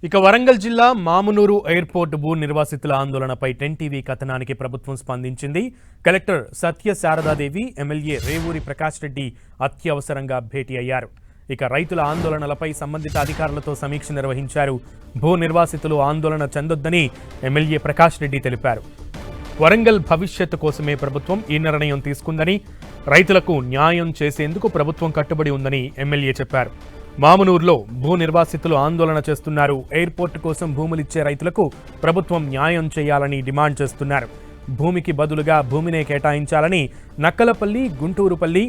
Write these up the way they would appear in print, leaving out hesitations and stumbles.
ఇక వరంగల్ జిల్లా మామునూరు ఎయిర్పోర్ట్ భూ నిర్వాసితుల ఆందోళనపై 10 టీవీ కథనానికి ప్రభుత్వం స్పందించింది. కలెక్టర్ సత్య శారదాదేవి, ఎమ్మెల్యే రేవూరి ప్రకాష్ రెడ్డి అత్యవసరంగా భేటీ అయ్యారు. ఇక రైతుల ఆందోళనలపై సంబంధిత అధికారులతో సమీక్ష నిర్వహించారు. భూ నిర్వాసితులు ఆందోళన చెందొద్దని ఎమ్మెల్యే ప్రకాష్ రెడ్డి తెలిపారు. వరంగల్ భవిష్యత్తు కోసమే ప్రభుత్వం ఈ నిర్ణయం తీసుకుందని, రైతులకు న్యాయం చేసేందుకు ప్రభుత్వం కట్టుబడి ఉందని ఎమ్మెల్యే చెప్పారు. మామునూరులో భూ నిర్వాసితులు ఆందోళన చేస్తున్నారు. ఎయిర్పోర్ట్ కోసం భూములిచ్చే రైతులకు ప్రభుత్వం న్యాయం చేయాలని డిమాండ్ చేస్తున్నారు. భూమికి బదులుగా భూమినే కేటాయించాలని నక్కలపల్లి, గుంటూరుపల్లి,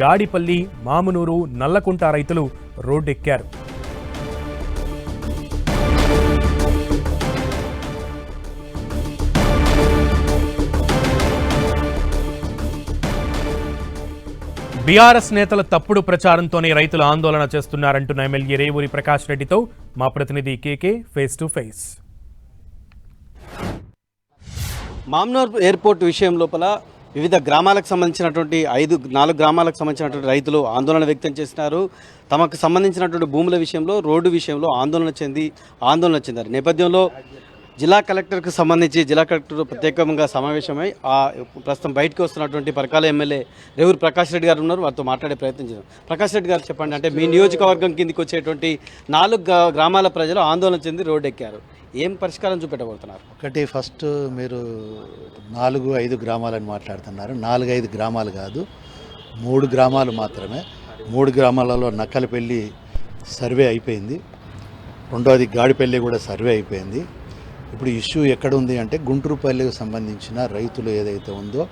గాడిపల్లి, మామునూరు, నల్లకుంట రైతులు రోడ్డెక్కారు. బీఆర్ఎస్ నేతల తప్పుడు ప్రచారంతోనే రైతులు ఆందోళన చేస్తున్నారంటున్న ఎమ్మెల్యే రేవూరి ప్రకాష్ రెడ్డితో మా ప్రతినిధి KK face to face. Mamnoor airport విషయం లోపల వివిధ గ్రామాలకు సంబంధించినటువంటి 4 గ్రామాలకు సంబంధించినటువంటి రైతులు ఆందోళన వ్యక్తం చేస్తున్నారు. తమకు సంబంధించినటువంటి భూముల విషయంలో, రోడ్డు విషయంలో ఆందోళన చెందారు. నేపథ్యంలో జిల్లా కలెక్టర్కు సంబంధించి జిల్లా కలెక్టర్ ప్రత్యేకంగా సమావేశమై ప్రస్తుతం బయటకు వస్తున్నటువంటి పరకాల ఎమ్మెల్యే రేవూరి ప్రకాష్ రెడ్డి గారు ఉన్నారు. వారితో మాట్లాడే ప్రయత్నం చేద్దాం. ప్రకాష్ రెడ్డి గారు చెప్పండి, అంటే మీ నియోజకవర్గం కిందికి వచ్చేటువంటి 4 గ్రామాల ప్రజలు ఆందోళన చెంది రోడ్డు ఎక్కారు. ఏం పరిష్కారం చూపెట్టబోతున్నారు? ఒకటి, ఫస్ట్ మీరు 4-5 గ్రామాలని మాట్లాడుతున్నారు. 4-5 గ్రామాలు కాదు, 3 గ్రామాలు మాత్రమే. 3 గ్రామాలలో నక్కలపల్లి సర్వే అయిపోయింది. రెండోది గాడిపల్లి కూడా సర్వే అయిపోయింది. ఇప్పుడు ఇష్యూ ఎక్కడుంది అంటే గుంటూరుపల్లికి సంబంధించిన రైతులు ఏదైతే ఉందో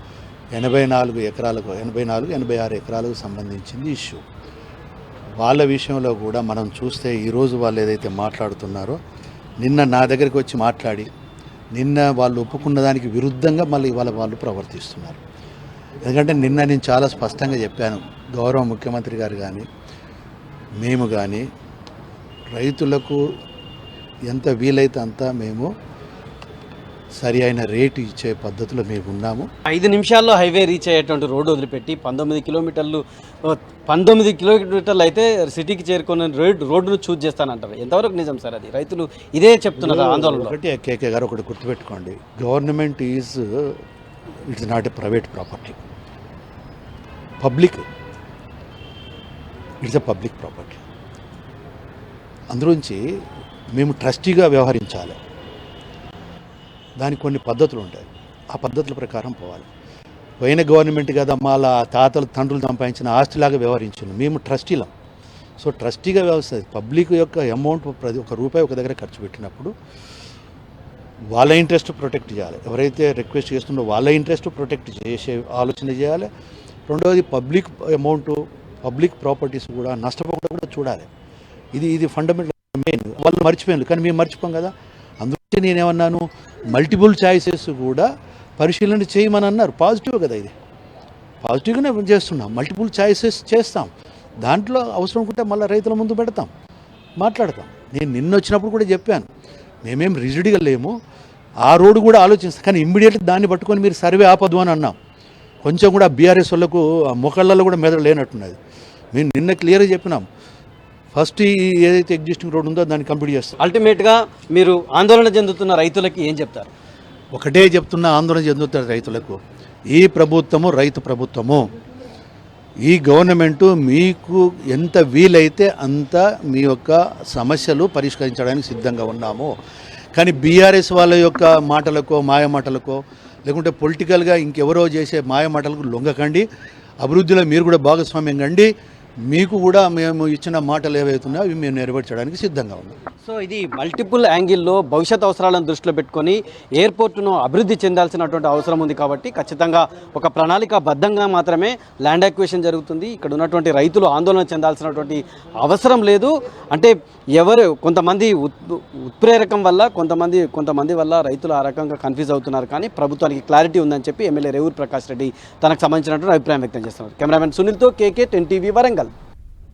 84 ఎకరాలకు 86 ఎకరాలకు సంబంధించింది ఇష్యూ. వాళ్ళ విషయంలో కూడా మనం చూస్తే ఈరోజు వాళ్ళు ఏదైతే మాట్లాడుతున్నారో, నిన్న నా దగ్గరికి వచ్చి మాట్లాడి నిన్న వాళ్ళు ఒప్పుకున్న దానికి విరుద్ధంగా మళ్ళీ ఇవాళ వాళ్ళు ప్రవర్తిస్తున్నారు. ఎందుకంటే నిన్న నేను చాలా స్పష్టంగా చెప్పాను, గౌరవ ముఖ్యమంత్రి గారు కానీ మేము కానీ రైతులకు ఎంత వీలైతే అంత మేము సరి అయిన రేటు ఇచ్చే పద్ధతిలో మేము ఉన్నాము. 5 నిమిషాల్లో హైవే రీచ్ అయ్యేటువంటి రోడ్డు వదిలిపెట్టి 19 కిలోమీటర్లు అయితే సిటీకి చేరుకున్న రోడ్డును చూజ్ చేస్తానంటారు. ఎంతవరకు నిజం సార్ అది? రైతులు ఇదే చెప్తున్నారు ఆందోళన. ఒకటి కేకే గారు ఒకటి గుర్తుపెట్టుకోండి, government it's not a private property, public, it's a public property. అందులోంచి మేము ట్రస్టీగా వ్యవహరించాలి. దానికి కొన్ని పద్ధతులు ఉంటాయి, ఆ పద్ధతుల ప్రకారం పోవాలి. పోయిన గవర్నమెంట్ కదా మళ్ళా తాతలు తండ్రులు సంపాదించిన ఆస్తిలాగా వ్యవహరించాను. మేము ట్రస్టీలం. సో ట్రస్టీగా వ్యవస్థ పబ్లిక్ యొక్క అమౌంట్ ప్రతి ₹1 ఒక దగ్గర ఖర్చు పెట్టినప్పుడు వాళ్ళ ఇంట్రెస్ట్ ప్రొటెక్ట్ చేయాలి. ఎవరైతే రిక్వెస్ట్ చేస్తుందో వాళ్ళ ఇంట్రెస్ట్ ప్రొటెక్ట్ చేసే ఆలోచన చేయాలి. రెండవది పబ్లిక్ అమౌంట్, పబ్లిక్ ప్రాపర్టీస్ కూడా నష్టపోకుండా కూడా చూడాలి. ఇది ఫండమెంటల్ మెయిన్. వాళ్ళు మర్చిపోయారు, కానీ మేము మర్చిపోం కదా. అందుకే నేనేమన్నాను, మల్టిపుల్ ఛాయిసెస్ కూడా పరిశీలన చేయమని అన్నారు. పాజిటివ్ కదా, ఇది పాజిటివ్గానే చేస్తున్నాం. మల్టిపుల్ ఛాయిసెస్ చేస్తాం, దాంట్లో అవసరం ఉంటే మళ్ళీ రైతుల ముందు పెడతాం, మాట్లాడతాం. నేను నిన్న వచ్చినప్పుడు కూడా చెప్పాను, మేమేం రిజిడ్గా లేము, ఆ రోడ్డు కూడా ఆలోచిస్తాం. కానీ ఇమ్మీడియట్గా దాన్ని పట్టుకొని మీరు సర్వే ఆపద్దు అని అన్నాం. కొంచెం కూడా బీఆర్ఎస్ వాళ్ళకు మొక్కళ్ళలో కూడా మెదడు లేనట్టున్నది. మేము నిన్న క్లియర్గా చెప్పినాం, ఫస్ట్ ఏదైతే ఎగ్జిస్టింగ్ రోడ్ ఉందో దాన్ని కంప్లీట్ చేస్తాం. అల్టిమేట్గా మీరు ఆందోళన చెందుతున్న రైతులకి ఏం చెప్తారు? ఒకటే చెప్తున్నా, ఆందోళన చెందుతున్న రైతులకు, ఈ ప్రభుత్వము రైతు ప్రభుత్వము. ఈ గవర్నమెంటు మీకు ఎంత వీలైతే అంత మీ యొక్క సమస్యలు పరిష్కరించడానికి సిద్ధంగా ఉన్నాము. కానీ బీఆర్ఎస్ వాళ్ళ యొక్క మాటలకో, మాయ మాటలకో, లేకుంటే పొలిటికల్గా ఇంకెవరో చేసే మాయ మాటలకు లొంగకండి. అభివృద్ధిలో మీరు కూడా భాగస్వామ్యం కండి. మీకు కూడా మేము ఇచ్చిన మాటలు ఏవైతున్నాయో అవి మేము నెరవేర్చడానికి సిద్ధంగా ఉన్నాం. సో ఇది మల్టిపుల్ యాంగిల్లో భవిష్యత్ అవసరాలను దృష్టిలో పెట్టుకొని ఎయిర్పోర్ట్ను అభివృద్ధి చెందాల్సినటువంటి అవసరం ఉంది. కాబట్టి ఖచ్చితంగా ఒక ప్రణాళికాబద్ధంగా మాత్రమే ల్యాండ్ అక్విజిషన్ జరుగుతుంది. ఇక్కడ ఉన్నటువంటి రైతులు ఆందోళన చెందాల్సినటువంటి అవసరం లేదు. అంటే కొంతమంది ఉత్ప్రేరకం వల్ల కొంతమంది వల్ల రైతులు ఆ రకంగా కన్ఫ్యూజ్ అవుతున్నారు. కానీ ప్రభుత్వానికి క్లారిటీ ఉందని చెప్పి ఎమ్మెల్యే రేవూరి ప్రకాష్ రెడ్డి తనకు సంబంధించినటువంటి అభిప్రాయం వ్యక్తం చేస్తున్నారు. కెమెరామెన్ సునీల్తో కేకే 10 టీవీ వరంగల్.